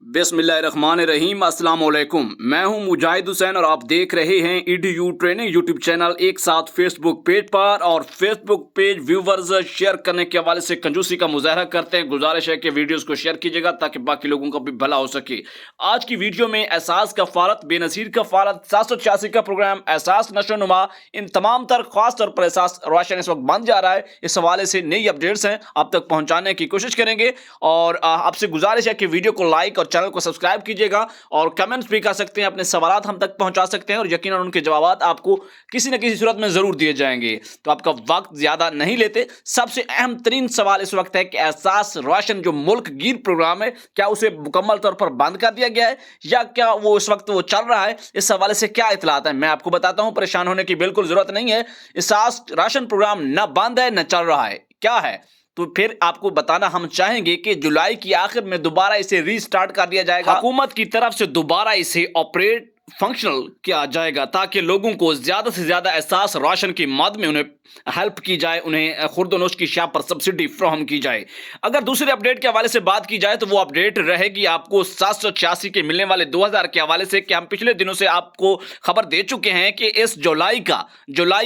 बिस्मिल्लाहिर्रहमानिर्रहीम। अस्सलाम वालेकुम। मैं हूं मुजाहिद हुसैन और आप देख रहे हैं EDU ट्रेनिंग यूट्यूब चैनल। एक साथ फेसबुक पेज पर और फेसबुक पेज व्यूवर्स शेयर करने के हवाले से कंजूसी का मुजाहरा करते हैं। गुजारिश है कि वीडियोस को शेयर कीजिएगा ताकि बाकी लोगों का भी भला हो सके। आज की वीडियो में एहसास कफालत, बेनज़ीर कफालत, 786 का प्रोग्राम, एहसास नशोनुमा, इन तमाम तर खास तौर पर एहसास रोशन इस वक्त बंद जा रहा है, इस हवाले से नई अपडेट्स हैं आप तक पहुंचाने की कोशिश करेंगे। और आपसे गुजारिश है कि वीडियो को लाइक और चैनल को सब्सक्राइब कीजिएगा और कमेंट्स भी कर सकते हैं, अपने सवालात हम तक पहुंचा सकते हैं और यकीनन उनके जवाब आपको किसी न किसी सूरत में जरूर दिए जाएंगे। तो आपका वक्त ज्यादा नहीं लेते, सबसे अहम तरीन सवाल इस वक्त है कि एहसास रोशन जो मुल्क गिर प्रोग्राम है, क्या उसे मुकम्मल तौर पर बंद कर दिया गया है या क्या वो इस वक्त वो चल रहा है? इस हवाले से क्या इतलात है मैं आपको बताता हूं। परेशान होने की बिल्कुल जरूरत नहीं है। एहसास रोशन प्रोग्राम न बंद है न चल रहा है, क्या है तो फिर आपको बताना हम चाहेंगे कि जुलाई की आखिर में दोबारा इसे रीस्टार्ट कर दिया जाएगा। हुकूमत की तरफ से दोबारा इसे ऑपरेट फंक्शनल किया जाएगा ताकि लोगों को ज्यादा से ज्यादा एहसास रोशन की मद में उन्हें हेल्प की जाए, उन्हें खुर्दनोश की शाह पर सब्सिडी फ्राहम की जाए। अगर दूसरे अपडेट के हवाले से बात की जाए तो वो अपडेट रहेगी आपको 786 के मिलने वाले 2000 के हवाले से कि हम पिछले दिनों से आपको खबर दे चुके हैं कि इस जुलाई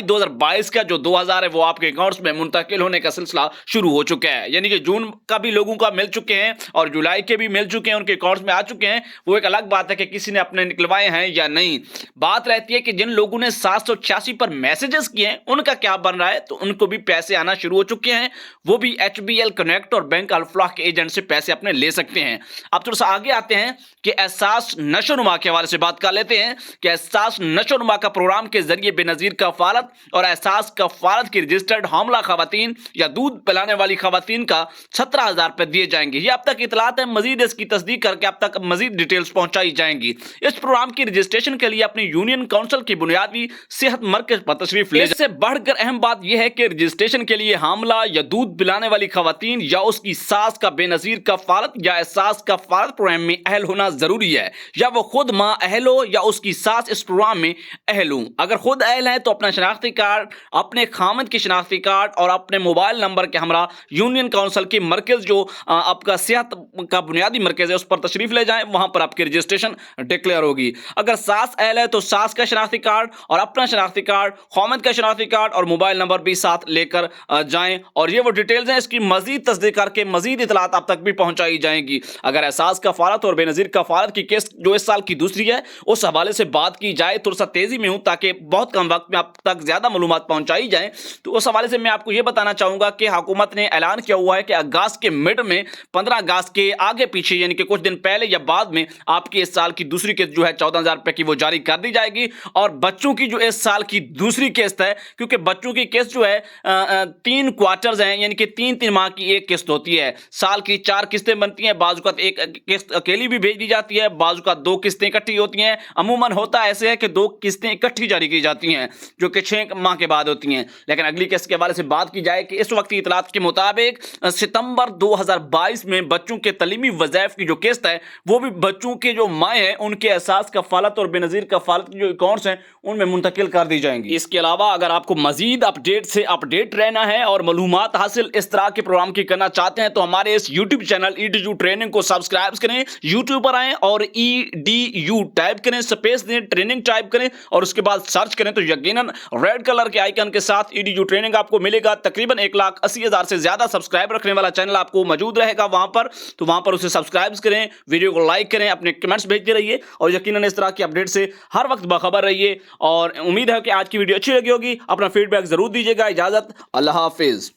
2022 का जो 2000 है वो आपके अकाउंट्स में मुंतकिल होने का सिलसिला शुरू हो चुका है। यानी कि जून का भी लोगों का मिल चुके हैं और जुलाई के भी मिल चुके हैं, उनके अकाउंट्स में आ चुके हैं। वो एक अलग बात है कि किसी ने अपने निकलवाए हैं या नहीं। बात रहती है कि जिन लोगों ने 786 पर मैसेजेस किए हैं उनका क्या बन रहा है, तो उनको भी पैसे आना शुरू हो चुके हैं। वो भी HBL कनेक्ट और बैंक अल्फलाह के एजेंट से पैसे अपने ले सकते हैं। अब थोड़ा सा आगे आते हैं कि एहसास नशोनुमा के हवाले से बात कर लेते हैं कि एहसास नशोनुमा का प्रोग्राम के जरिए बेनजीर कफालत और एहसास कफालत की रजिस्टर्ड हामला खवातीन या दूध पिलाने वाली खवातीन का 17,000 रुपए दिए जाएंगे। ये अब तक इतलात है, मजीद इसकी तस्दीक करके अब तक मजीद डिटेल्स पहुंचाई जाएंगी। इस प्रोग्राम की रजिस्ट्रेशन के लिए अपनी यूनियन काउंसिल की बुनियादी सेहत मरकज पर तशरीफ ले। इससे बढ़कर अहम बात यह है कि रजिस्ट्रेशन के लिए हामला या दूध पिलाने वाली खवातीन या उसकी सास का बेनजीर कफालत या एहसास कफालत प्रोग्राम में अहल होना जरूरी है, या वो खुद मां अहल हो या उसकी सास इस प्रोग्राम में अहल हो। अगर खुद अहल है तो अपना शनाख्ती कार्ड, अपने खामद की शनाख्ती कार्ड और अपने मोबाइल नंबर के हमरा यूनियन काउंसिल की मरकज जो आपका सेहत का बुनियादी मरकज है उस पर तशरीफ ले जाएं, वहां पर आपकी रजिस्ट्रेशन डिक्लेयर होगी। अगर सास अहल है तो सास का शनाख्ती कार्ड और अपना शनाख्ती कार्ड, खामद का शनाख्ती कार्ड और मोबाइल नंबर भी साथ लेकर जाएं और ये वो डिटेल्स हैं, इसकी मजीद तस्दीक करके मजीद इतलात आप तक भी पहुंचाई जाएंगी। अगर एहसास कफालत और बेनजीर कफालत की केस जो इस साल की दूसरी है उस हवाले से बात की जाए, थोड़ा सा तेजी में हूं ताकि बहुत कम वक्त में आप तक ज्यादा मालूमात पहुंचाई जाए। तो उस हवाले से मैं आपको यह बताना चाहूंगा कि हुकूमत ने ऐलान किया हुआ है कि अगस्त के मिड में 15 अगस्त के आगे पीछे यानी कि कुछ दिन पहले या बाद में आपकी इस साल की दूसरी किस्त जो है 14,000 रुपए की वो जारी कर दी जाएगी। और बच्चों की जो इस साल की दूसरी किस्त है, क्योंकि बच्चों की किस्त जो है 3 क्वार्टर्स हैं यानी कि 3-3 माह की एक किस्त होती है। साल की 4 किस्तें बनती हैं, बाजुकात एक किस्त अकेली भी भेज दी जाती है, बाजुकात 2 किस्तें इकट्ठी होती हैं। अमूमन होता ऐसे है कि 2 किस्तें इकट्ठी जारी की जाती हैं जो कि 6 माह के बाद होती हैं। लेकिन अगली किस्त के हवाले से बात की जाए कि इस वक्त की इतलात के मुताबिक सितंबर 2022 में बच्चों के तलीमी वज़ाइफ की जो किस्त है वो भी बच्चों के जो माएँ हैं उनके एहसास कफालत और बेनजीर कफालत की जो अकाउंट्स हैं उनमें मुंतकिल कर दी जाएंगी। इसके अलावा अगर आपको मजीद अपडेट से अपडेट रहना है और मालूमात हासिल इस तरह के प्रोग्राम की करना चाहते हैं तो हमारे इस यूट्यूब चैनल EDU ट्रेनिंग को सब्सक्राइब करें, यूट्यूब पर आएँ और EDU टाइप करें, स्पेस दें, ट्रेनिंग टाइप करें और उसके बाद सर्च करें तो यकीनन रेड कलर के आइकन के साथ EDU ट्रेनिंग आपको मिलेगा। तकरीबन 1,80,000 से ज्यादा सब्सक्राइब रखने वाला चैनल आपको मौजूद रहेगा वहां पर, तो वहां पर उसे सब्सक्राइब करें, वीडियो को लाइक करें, अपने कमेंट्स भेजते रहिए और यकीनन इस तरह की अपडेट से हर वक्त बाखबर रहिए। और उम्मीद है कि आज की वीडियो अच्छी लगी होगी। अपना फीडबैक जरूर दीजिएगा। इजाजत, अल्लाह हाफिज।